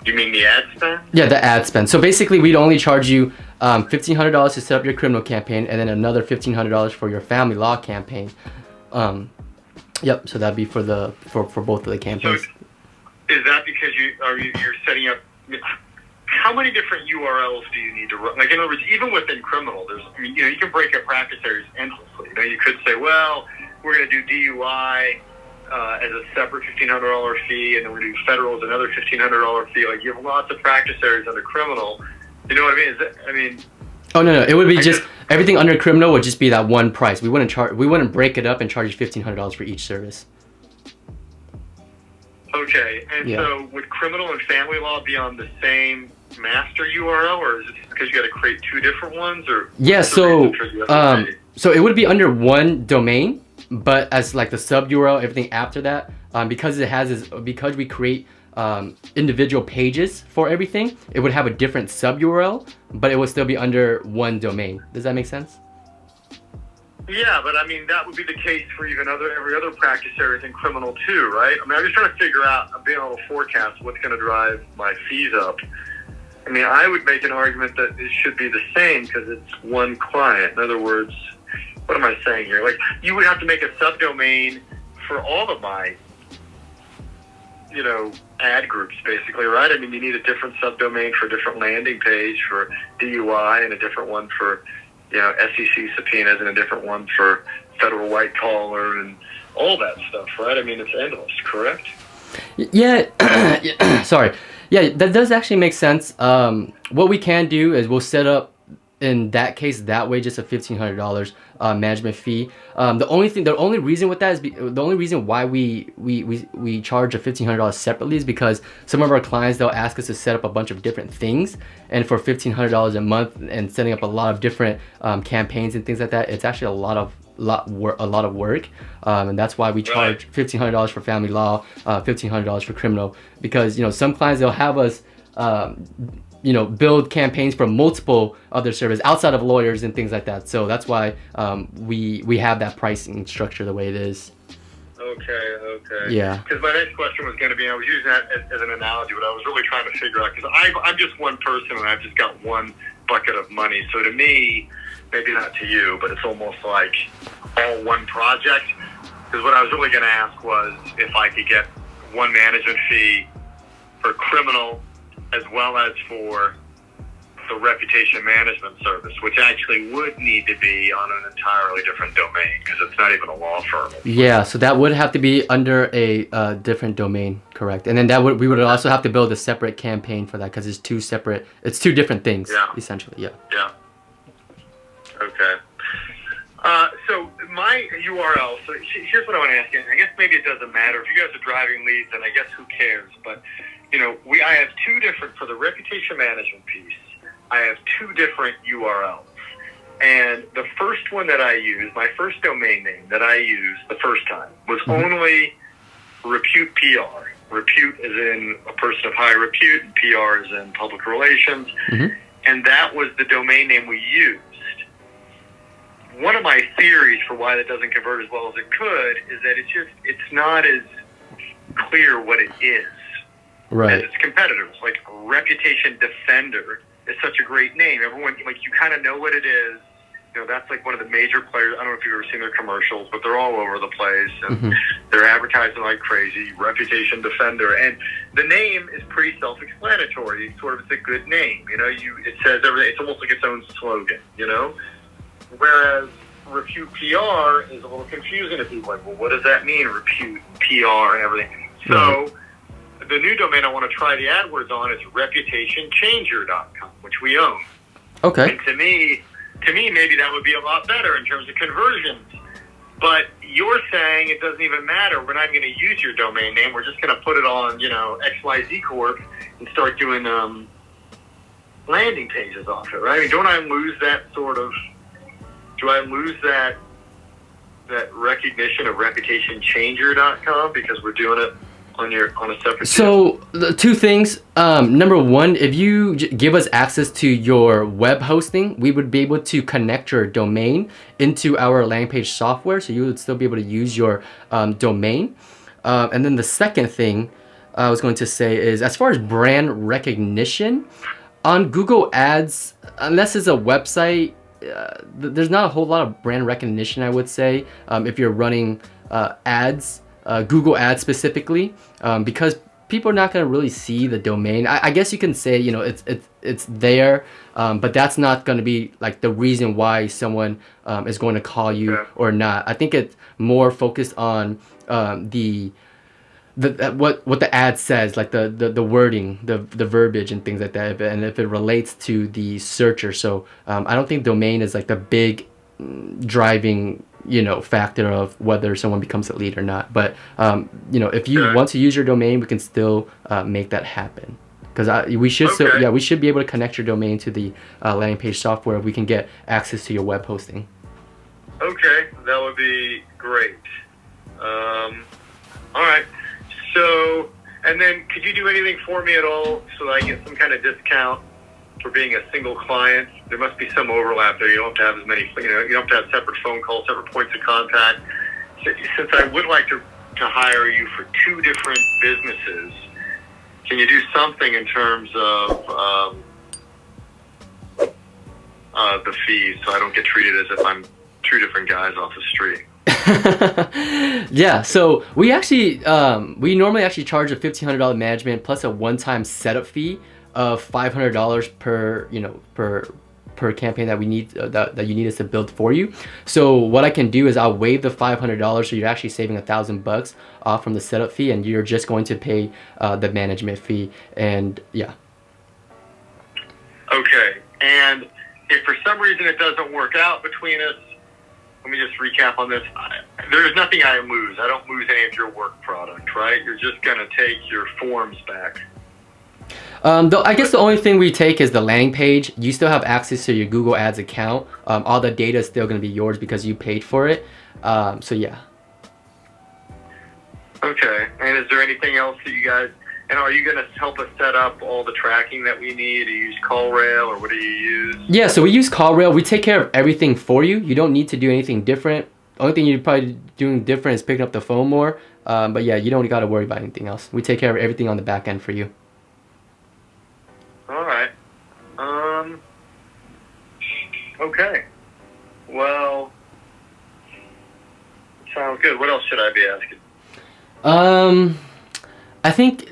You mean the ad spend? Yeah, the ad spend. So basically, we'd only charge you $1,500 to set up your criminal campaign, and then another $1,500 for your family law campaign. Yep. So that'd be for both of the campaigns. So is that because you're setting up? How many different URLs do you need to run? Like, in other words, even within criminal, you can break up practice areas endlessly. You could say, well, we're going to do DUI as a separate $1,500 fee, and then we do federal as another $1,500 fee. Like, you have lots of practice areas under criminal. You know what I mean? Oh no, it would be everything under criminal would just be that one price. We wouldn't break it up and charge you $1,500 for each service. Okay, and so would criminal and family law be on the same master URL, or is it because you got to create two different ones? Or so it would be under one domain, but as like the sub URL, everything after that, because we create individual pages for everything, it would have a different sub URL, but it would still be under one domain. Does that make sense? Yeah, but I mean, that would be the case for even every other practice area in criminal too, right? I mean, I'm just trying to figure out, I'm being able to forecast what's going to drive my fees up. I mean, I would make an argument that it should be the same because it's one client. In other words, what am I saying here? Like, you would have to make a subdomain for all of my, ad groups, basically, right? I mean, you need a different subdomain for a different landing page for DUI and a different one for, SEC subpoenas and a different one for federal white collar and all that stuff, right? I mean, it's endless, correct? Yeah. Sorry. Yeah, that does actually make sense. What we can do is we'll set up, in that case, that way, just a $1,500 management fee. The only reason with that is the only reason why we charge a $1,500 separately is because some of our clients, they'll ask us to set up a bunch of different things, and for $1,500 a month and setting up a lot of different campaigns and things like that, it's actually a lot of work, and that's why we charge $1,500 for family law, $1,500 for criminal, because some clients, they'll have us build campaigns for multiple other services outside of lawyers and things like that. So that's why we have that pricing structure the way it is. Okay. Yeah. Because my next question was going to be, I was using that as an analogy, but I was really trying to figure out, because I'm just one person and I've just got one bucket of money. So to me, maybe not to you, but it's almost like all one project. Because what I was really going to ask was if I could get one management fee for criminal as well as for the reputation management service, which actually would need to be on an entirely different domain because it's not even a law firm. Yeah, so that would have to be under a different domain, correct? And then we would also have to build a separate campaign for that because it's two different things, essentially. Yeah. Okay. So my URL, so here's what I want to ask you. I guess maybe it doesn't matter. If you guys are driving leads, then I guess who cares? But, I have two different, for the reputation management piece, I have two different URLs. And the first one that I used, my first domain name that I used the first time was only Repute PR. Repute is in a person of high repute, and PR is in public relations. And that was the domain name we used. One of my theories for why that doesn't convert as well as it could is that it's not as clear what it is as its competitors. Like Reputation Defender is such a great name. Everyone, you kind of know what it is. That's like one of the major players. I don't know if you've ever seen their commercials, but they're all over the place, and they're advertising like crazy. Reputation Defender, and the name is pretty self-explanatory. It's a good name. It says everything. It's almost like its own slogan. Whereas Repute PR is a little confusing to people. Like, well, what does that mean? Repute, PR, and everything. So the new domain I want to try the AdWords on is reputationchanger.com, which we own. Okay. And to me, maybe that would be a lot better in terms of conversions. But you're saying it doesn't even matter. We're not going to use your domain name. We're just going to put it on, XYZ Corp and start doing landing pages off it, right? I mean, don't I lose that do I lose that recognition of reputationchanger.com because we're doing it on a separate So the two things. Number one, if you give us access to your web hosting, we would be able to connect your domain into our landing page software, so you would still be able to use your domain. And then the second thing I was going to say is, as far as brand recognition, On Google Ads, unless it's a website, there's not a whole lot of brand recognition, I would say, if you're running ads, Google Ads specifically, because people are not going to really see the domain. I guess you can say, you know, it's there, but that's not going to be like the reason why someone is going to call you or not. I think it's more focused on what the ad says, like the wording, the verbiage and things like that, and if it relates to the searcher. So I don't think domain is like the big driving, you know, factor of whether someone becomes a lead or not. But you know, if you want to use your domain, we can still make that happen. Because we should still, we should be able to connect your domain to the landing page software. We can get access to your web hosting. Okay, that would be great. All right. So, and then could you do anything for me at all so that I get some kind of discount for being a single client? There must be some overlap there. You don't have to have as many, you know, you don't have to have separate phone calls, separate points of contact. Since I would like to hire you for 2 different businesses, can you do something in terms of the fees so I don't get treated as if I'm 2 different guys off the street? Yeah, so we actually we normally actually charge a $1,500 management plus a one-time setup fee of $500 per, you know, per campaign that we need that you need us to build for you. So what I can do is I'll waive the $500, so you're actually saving $1,000 off from the setup fee, and you're just going to pay the management fee. And yeah. Okay, and if for some reason it doesn't work out between us, let me just recap on this. There's nothing I lose. I don't lose any of your work product, right? You're just going to take your forms back. I guess the only thing we take is the landing page. You still have access to your Google Ads account. All the data is still going to be yours because you paid for it. So yeah. Okay. And is there anything else that you guys... And are you going to help us set up all the tracking that we need? Do you use CallRail, or what do you use? Yeah, so we use CallRail. We take care of everything for you. You don't need to do anything different. The only thing you're probably doing different is picking up the phone more. But yeah, you don't got to worry about anything else. We take care of everything on the back end for you. All right. Okay. Well, sounds good. What else should I be asking? I think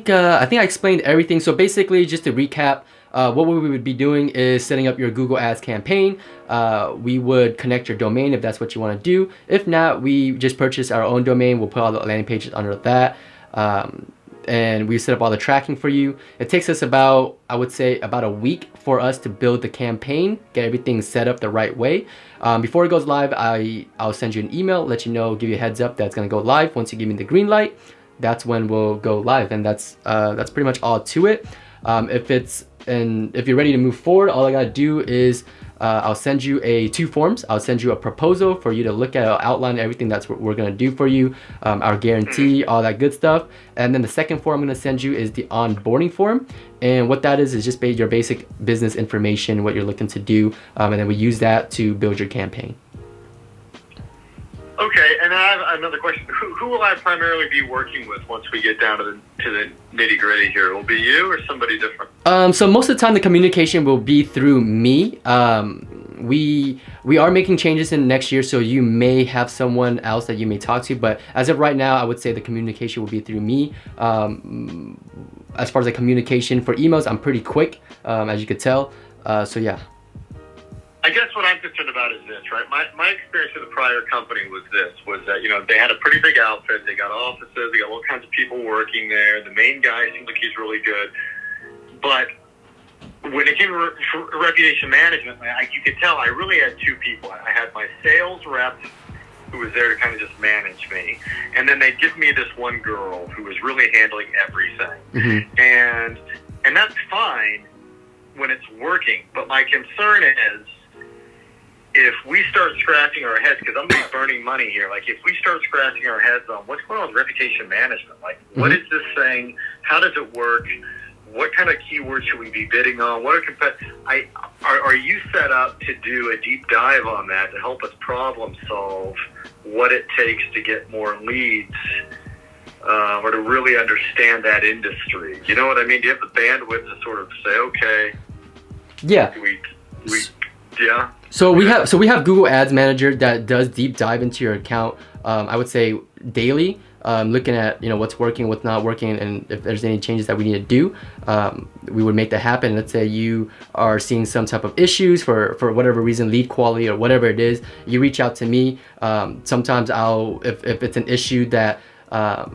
I explained everything. So basically, just to recap, what we would be doing is setting up your Google Ads campaign. We would connect your domain if that's what you want to do. If not, we just purchase our own domain. We'll put all the landing pages under that. And we set up all the tracking for you. It takes us about, I would say, about a week for us to build the campaign, get everything set up the right way. Before it goes live, I'll send you an email, let you know, give you a heads up that's gonna go live. Once you give me the green light, that's when we'll go live, and that's pretty much all to it. If you're ready to move forward, all I gotta do is I'll send you 2 forms. I'll send you a proposal for you to look at. I'll outline everything that's what we're gonna do for you, our guarantee, all that good stuff. And then the second form I'm gonna send you is the onboarding form. And what that is just your basic business information, what you're looking to do, and then we use that to build your campaign. Okay, and I have another question. Who will I primarily be working with once we get down to the nitty gritty here? Will it be you or somebody different? So most of the time the communication will be through me. We are making changes in next year, so you may have someone else that you may talk to, but as of right now, I would say the communication will be through me. As far as the communication for emails, I'm pretty quick, as you could tell. So yeah. I guess what I'm concerned about is this, right? My experience with the prior company was that, you know, they had a pretty big outfit. They got offices. They got all kinds of people working there. The main guy seems like he's really good. But when it came to reputation management, you could tell I really had 2 people. I had my sales rep who was there to kind of just manage me. And then they'd give me this one girl who was really handling everything. Mm-hmm. And that's fine when it's working. But my concern is, if we start scratching our heads, because I'm going to be burning money here, like if we start scratching our heads on what's going on with reputation management, like what is this thing? How does it work? What kind of keywords should we be bidding on? Are you set up to do a deep dive on that to help us problem solve what it takes to get more leads or to really understand that industry. You know what I mean? Do you have the bandwidth to sort of say, okay, Yeah. Yeah. So we have Google Ads Manager that does deep dive into your account. I would say daily, looking at what's working, what's not working, and if there's any changes that we need to do, we would make that happen. Let's say you are seeing some type of issues for whatever reason, lead quality or whatever it is, you reach out to me. Sometimes if it's an issue that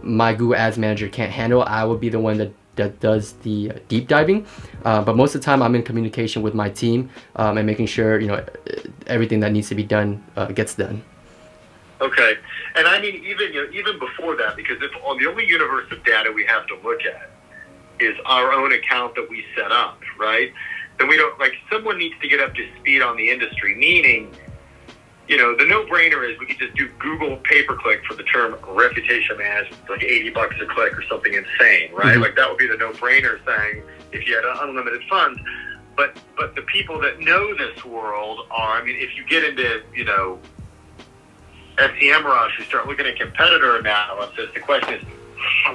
my Google Ads Manager can't handle, I will be the one that does the deep diving, but most of the time I'm in communication with my team and making sure everything that needs to be done gets done. Okay, and I mean even before that, because if on the only universe of data we have to look at is our own account that we set up, right? Then we don't someone needs to get up to speed on the industry, meaning. The no-brainer is we could just do Google pay-per-click for the term reputation management, like $80 a click or something insane, right? Mm-hmm. That would be the no-brainer thing if you had unlimited funds. But the people that know this world are, if you get into, SEMrush, you start looking at competitor analysis, the question is,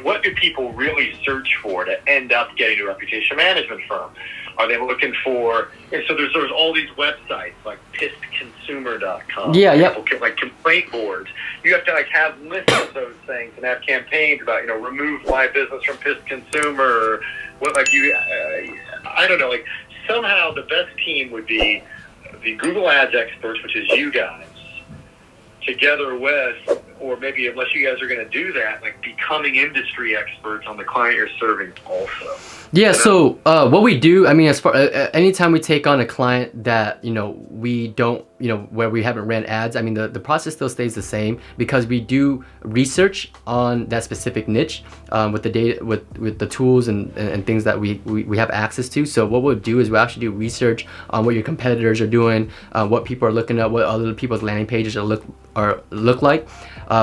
what do people really search for to end up getting a reputation management firm? Are they looking for, and so there's all these websites like pissedconsumer.com. Yeah, yep. Like complaint boards. You have to have lists of those things and have campaigns about, remove my business from Pissed Consumer, or what, I don't know, somehow the best team would be the Google Ads experts, which is you guys, together with, or maybe unless you guys are going to do that, becoming industry experts on the client you're serving also. Yeah, so what we do, as far anytime we take on a client that we don't where we haven't ran ads, the process still stays the same, because we do research on that specific niche with the data, with the tools and things that we have access to. So what we'll do is we'll actually do research on what your competitors are doing, what people are looking at, what other people's landing pages look like.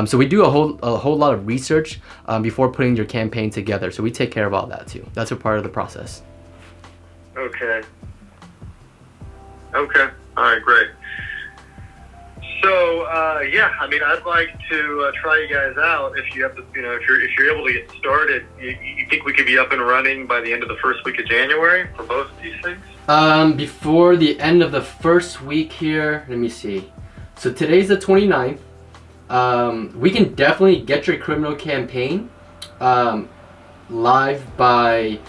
So we do a whole lot of research before putting your campaign together. So we take care of all that too. That's a part of the process. Okay. All right, great. So I'd like to try you guys out. If you have if you're able to get started, you think we could be up and running by the end of the first week of January for both of these things? Before the end of the first week here, let me see. So today's the 29th. We can definitely get your criminal campaign live by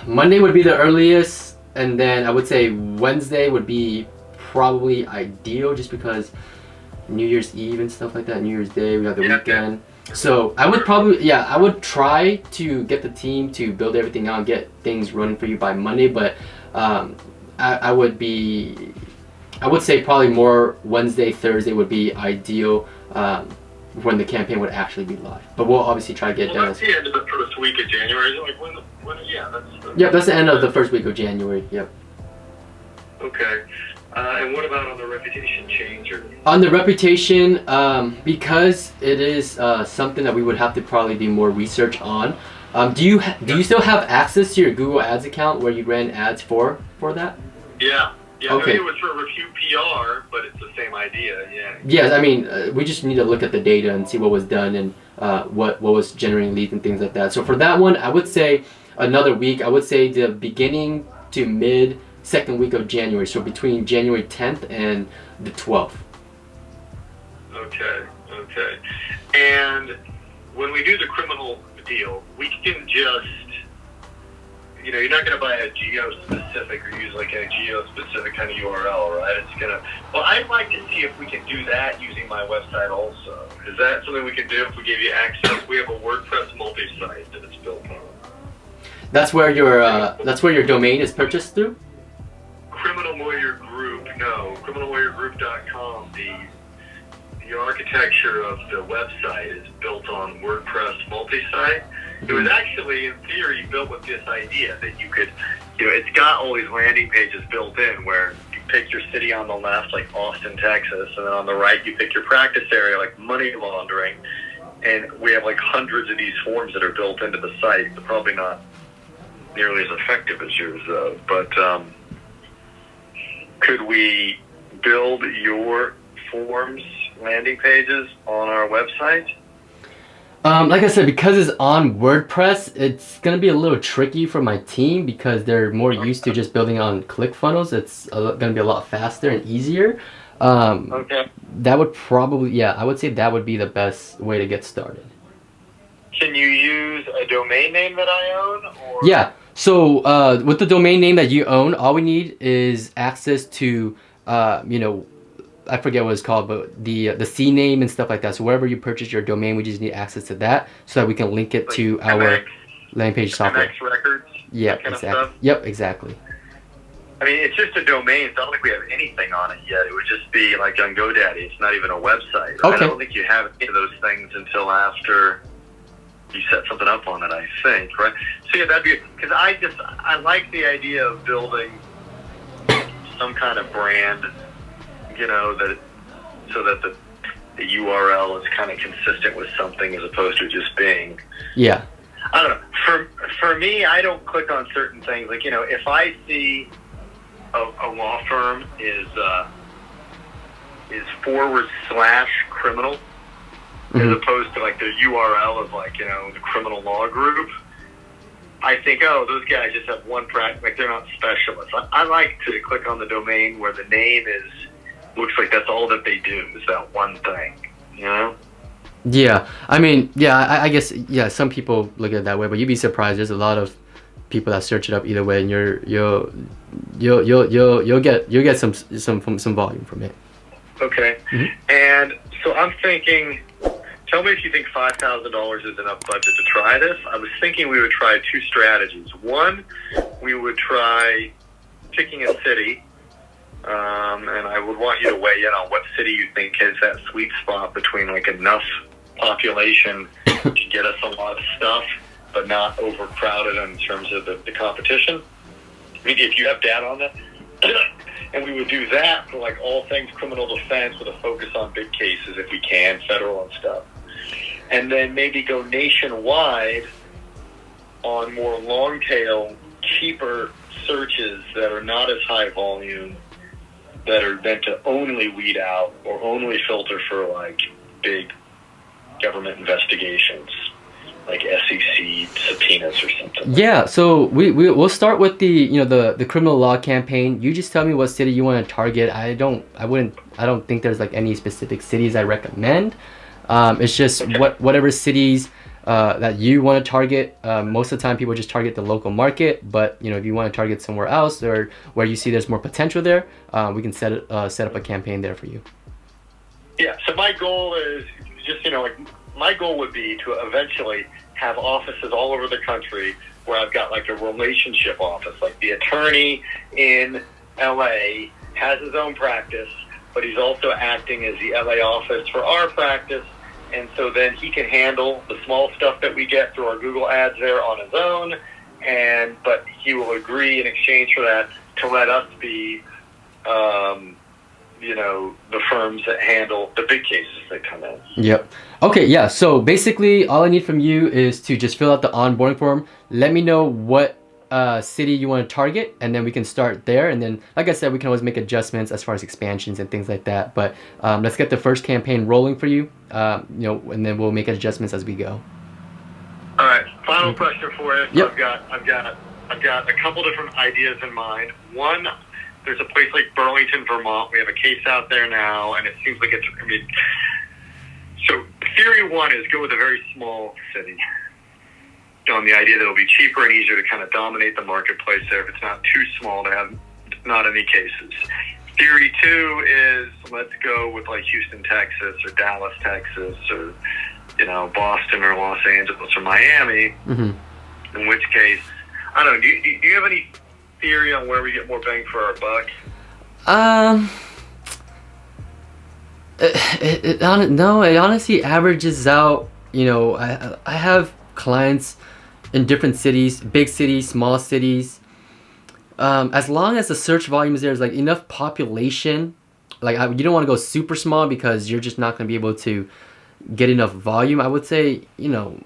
Monday would be the earliest, and then I would say Wednesday would be probably ideal, just because New Year's Eve and stuff like that, New Year's Day, we have the weekend. So I would I would try to get the team to build everything out and get things running for you by Monday, but I would say probably more Wednesday, Thursday would be ideal when the campaign would actually be live. But we'll obviously try to get done. That's the end of the first week of January. That's the end of the first week of January. Yep. Okay. And what about on the reputation change? On the reputation, because it is something that we would have to probably do more research on. Do you still have access to your Google Ads account where you ran ads for that? Yeah. Yeah, okay. It was for Refute PR, but it's the same idea. Yeah. Yes, we just need to look at the data and see what was done and what was generating leads and things like that. So for that one, I would say another week. I would say the beginning to mid second week of January. So between January 10th and the 12th. Okay. And when we do the criminal deal, we can just, you're not going to buy a geo-specific or use a geo-specific kind of URL, right? It's going to, I'd like to see if we can do that using my website also. Is that something we can do if we give you access? We have a WordPress multi-site that it's built on. That's where your domain is purchased through? Criminal Lawyer Group, no. CriminalLawyerGroup.com. The architecture of the website is built on WordPress multi-site. It was actually, in theory, built with this idea that you could, it's got all these landing pages built in where you pick your city on the left, like Austin, Texas, and then on the right you pick your practice area, like money laundering. And we have hundreds of these forms that are built into the site. They're probably not nearly as effective as yours, though. But could we build your forms landing pages on our website? Like I said, because it's on WordPress, it's gonna be a little tricky for my team because they're more used to just building on ClickFunnels. It's gonna be a lot faster and easier. Okay. That would probably, yeah, I would say that would be the best way to get started. Can you use a domain name that I own? Or? Yeah. So with the domain name that you own, all we need is access to, you know, I forget what it's called, but the C name and stuff like that. So wherever you purchase your domain, we just need access to that so that we can link it to our landing page software. MX records. Yeah, kind exactly. Of stuff. Yep, exactly. I mean, it's just a domain. It's not like we have anything on it yet. It would just be like on GoDaddy. It's not even a website. Okay. I don't think you have any of those things until after you set something up on it, I think, right? So yeah, that'd be, because I like the idea of building some kind of brand, you know, that so that the URL is kind of consistent with something as opposed to just being. Yeah. I don't know. For me, I don't click on certain things. Like, you know, if I see a law firm is /criminal, as opposed to like the URL of like, you know, the criminal law group, I think, oh, those guys just have one practice, like they're not specialists. I like to click on the domain where the name looks like that's all that they do is that one thing, you know? Yeah, I mean, yeah, I guess, yeah, some people look at it that way, but you'd be surprised. There's a lot of people that search it up either way, and you'll get some volume from it. Okay, and so I'm thinking. Tell me if you think $5,000 is enough budget to try this. I was thinking we would try two strategies. One, we would try picking a city, and I would want you to weigh in on what city you think has that sweet spot between like enough population to get us a lot of stuff, but not overcrowded in terms of the competition. I mean, if you have data on that. And we would do that for like all things criminal defense with a focus on big cases if we can, federal and stuff. And then maybe go nationwide on more long tail, cheaper searches that are not as high volume, that are meant to only weed out or only filter for like big government investigations, like SEC subpoenas or something. Yeah, so we'll start with the criminal law campaign. You just tell me what city you want to target. I don't think there's like any specific cities I recommend. It's just whatever cities that you want to target. Most of the time people just target the local market, but you know, if you want to target somewhere else or where you see there's more potential there, we can set up a campaign there for you. Yeah, so my goal is just, you know, like my goal would be to eventually have offices all over the country where I've got like a relationship office. Like the attorney in LA has his own practice, but he's also acting as the LA office for our practice. And so then he can handle the small stuff that we get through our Google ads there on his own. But he will agree in exchange for that to let us be, you know, the firms that handle the big cases that come in. Yep. Okay, yeah. So basically all I need from you is to just fill out the onboarding form. Let me know what city you want to target, and then we can start there. And then, like I said, we can always make adjustments as far as expansions and things like that. But let's get the first campaign rolling for you, you know, and then we'll make adjustments as we go. All right. Final question for you. Yep. I've got a couple different ideas in mind. One, there's a place like Burlington, Vermont. We have a case out there now, and it seems like it's. I mean, so theory one is go with a very small city. On the idea that it'll be cheaper and easier to kind of dominate the marketplace there if it's not too small to have not any cases. Theory two is let's go with like Houston, Texas, or Dallas, Texas, or you know, Boston or Los Angeles or Miami. In which case, I don't know. Do you have any theory on where we get more bang for our buck? It honestly averages out. You know, I have clients in different cities, big cities, small cities. As long as the search volume is there, is like enough population. Like you don't want to go super small because you're just not going to be able to get enough volume. I would say, you know,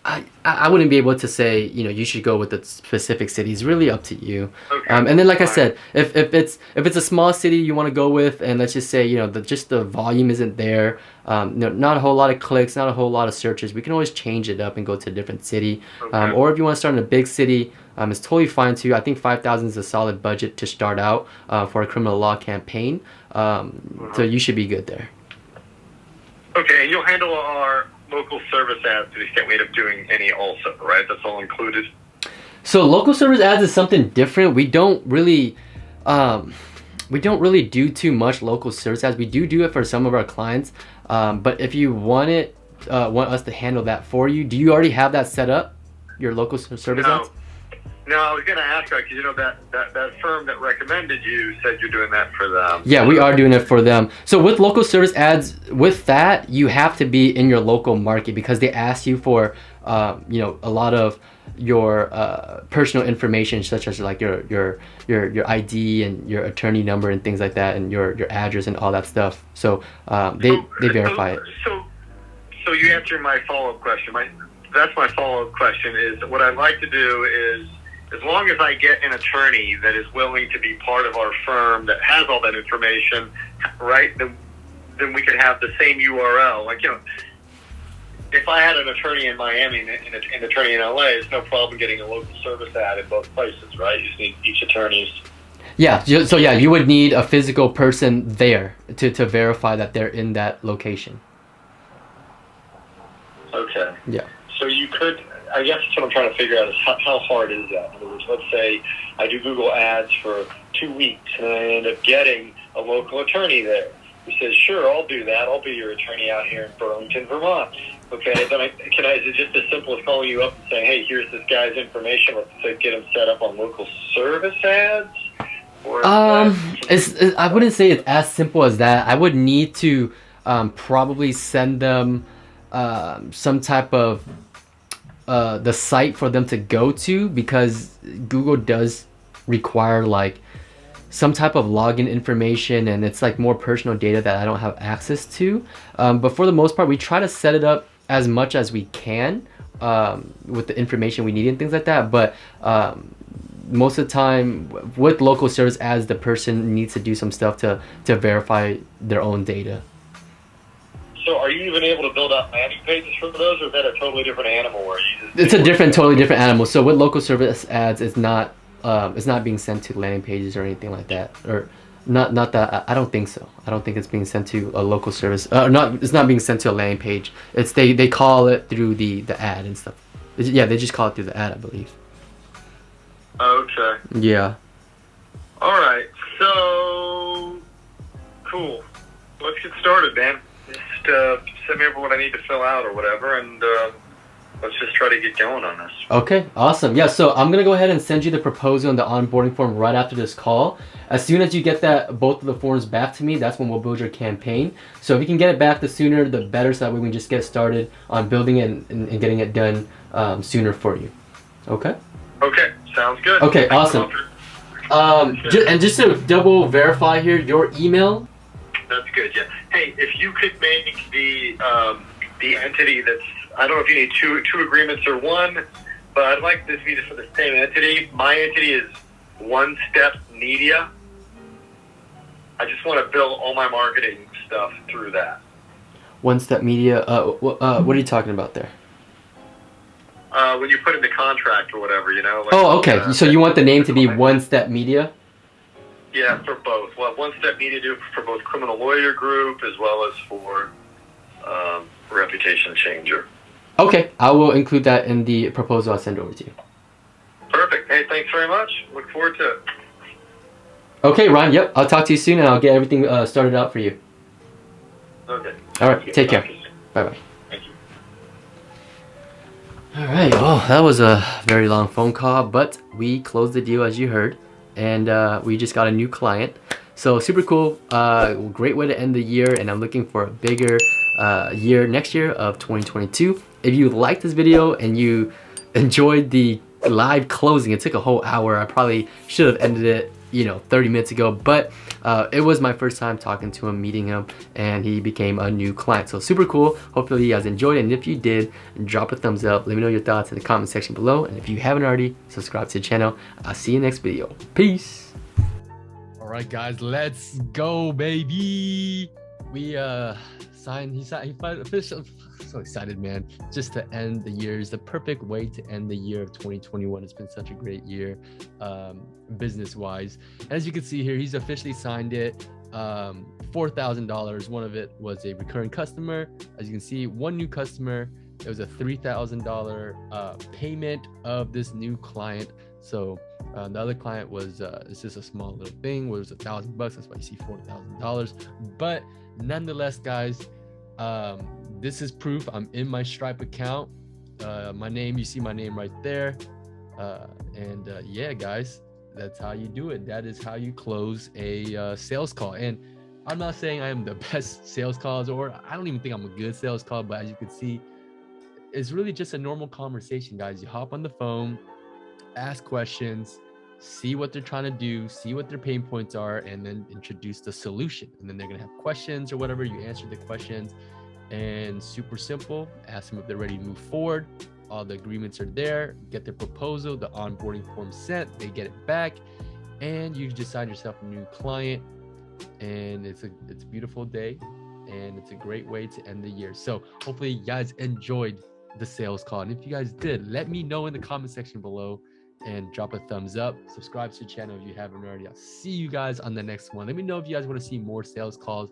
I wouldn't be able to say, you know, you should go with the specific city. It's really up to you. Okay. And then, like I said, if it's a small city you want to go with, and let's just say, you know, just the volume isn't there, no, not a whole lot of clicks, not a whole lot of searches, we can always change it up and go to a different city. Okay. Or if you want to start in a big city, it's totally fine too. I think 5,000 is a solid budget to start out for a criminal law campaign. So you should be good there. Okay, and you'll handle our local service ads to the extent we end up doing any also, right? That's all included? So local service ads is something different. We don't really do too much local service ads. We do it for some of our clients. But if you want us to handle that for you, do you already have that set up? Your local service ads? No, I was going to ask, because you know that firm that recommended you said you're doing that for them. Yeah, we are doing it for them. So with local service ads, with that, you have to be in your local market because they ask you for, you know, a lot of your personal information, such as like your ID and your attorney number and things like that, and your address and all that stuff. So they verify it. So you answered my follow-up question. That's my follow-up question. Is what I'd like to do is, as long as I get an attorney that is willing to be part of our firm that has all that information, right, then we could have the same URL. Like, you know, if I had an attorney in Miami and an attorney in LA, it's no problem getting a local service ad in both places, right? You just need each attorney's. Yeah, so yeah, you would need a physical person there to verify that they're in that location. Okay. Yeah. So you could, I guess what I'm trying to figure out is how hard is that? In other words, let's say I do Google Ads for 2 weeks and I end up getting a local attorney there who says, sure, I'll do that. I'll be your attorney out here in Burlington, Vermont. Okay, then is it just as simple as calling you up and saying, hey, here's this guy's information. Let's say get him set up on local service ads? Or I wouldn't say it's as simple as that. I would need to probably send them some type of the site for them to go to, because Google does require like some type of login information, and it's like more personal data that I don't have access to. But for the most part, we try to set it up as much as we can with the information we need and things like that. But most of the time with local service ads, the person needs to do some stuff to verify their own data. So are you even able to build out landing pages for those, or is that a totally different animal? Where you just it's a totally different animal. So with local service ads, it's not being sent to landing pages or anything like that, or not that. I don't think so. I don't think it's being sent to a local service. It's not being sent to a landing page. It's they call it through the ad and stuff. Yeah, they just call it through the ad, I believe. Okay. Yeah. All right. So cool. Let's get started, man. Just send me over what I need to fill out or whatever, and let's just try to get going on this. Okay, awesome. Yeah, so I'm gonna go ahead and send you the proposal and the onboarding form right after this call. As soon as you get both of the forms back to me, that's when we'll build your campaign. So if you can get it back, the sooner the better, so that way we can just get started on building it and getting it done sooner for you. Okay? Okay, sounds good. Okay, Thanks awesome. And just to double verify here, your email. That's good, yeah. Hey, if you could make the entity that's, I don't know if you need two agreements or one, but I'd like this to be just for the same entity. My entity is One Step Media. I just want to build all my marketing stuff through that. One Step Media. What are you talking about there? When you put in the contract or whatever, you know. Like, oh, okay. So you want the name to be One Step Media? Yeah, for both. Well, One Step Media do for both Criminal Lawyer Group as well as for Reputation Changer. Okay, I will include that in the proposal I'll send over to you. Perfect. Hey, thanks very much. Look forward to it. Okay, Ron. Yep, I'll talk to you soon, and I'll get everything started out for you. Okay. All right, take care. Bye-bye. Thank you. All right, well, that was a very long phone call, but we closed the deal as you heard, and we just got a new client. So super cool, great way to end the year, and I'm looking for a bigger year next year of 2022. If you liked this video and you enjoyed the live closing, it took a whole hour. I probably should have ended it 30 minutes ago, but it was my first time talking to him, meeting him, and he became a new client. So super cool. Hopefully you guys enjoyed it, and if you did, drop a thumbs up. Let me know your thoughts in the comment section below, and if you haven't already, subscribe to the channel. I'll see you next video. Peace. All right, guys, let's go, baby. We signed. He officially. So excited, man, just to end the year. Is the perfect way to end the year of 2021. It's been such a great year business wise. As you can see here, he's officially signed it. $4,000. One of it was a recurring customer. As you can see, one new customer. It was a $3,000 payment of this new client. So the other client was it's just a small little thing where it was $1,000. That's why you see $4,000. But nonetheless, guys, this is proof I'm in my Stripe account. My name, you see my name right there. Yeah, guys, that's how you do it. That is how you close a sales call. And I'm not saying I am the best sales calls, or I don't even think I'm a good sales call, but as you can see, it's really just a normal conversation, guys. You hop on the phone, ask questions, see what they're trying to do, see what their pain points are, and then introduce the solution. And then they're gonna have questions or whatever. You answer the questions, and super simple. Ask them if they're ready to move forward. All the agreements are there. Get their proposal, the onboarding form sent. They get it back, and you just sign yourself a new client. And it's a beautiful day, and it's a great way to end the year. So hopefully you guys enjoyed the sales call, and if you guys did, let me know in the comment section below, and drop a thumbs up. Subscribe to the channel if you haven't already. I'll see you guys on the next one. Let me know if you guys want to see more sales calls,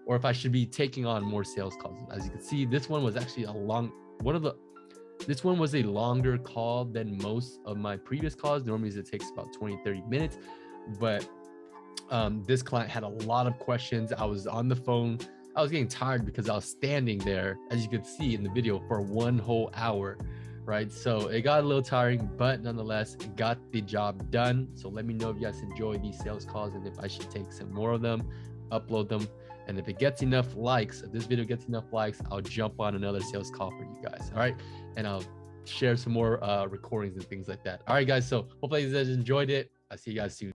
or if I should be taking on more sales calls. As you can see, this one was actually this one was a longer call than most of my previous calls. Normally it takes about 20-30 minutes, but this client had a lot of questions. I was on the phone. I was getting tired because I was standing there, as you could see in the video, for 1 whole hour, right? So it got a little tiring, but nonetheless, it got the job done. So let me know if you guys enjoy these sales calls, and if I should take some more of them, upload them. And if it gets enough likes, if this video gets enough likes, I'll jump on another sales call for you guys. All right. And I'll share some more recordings and things like that. All right, guys. So hopefully you guys enjoyed it. I'll see you guys soon.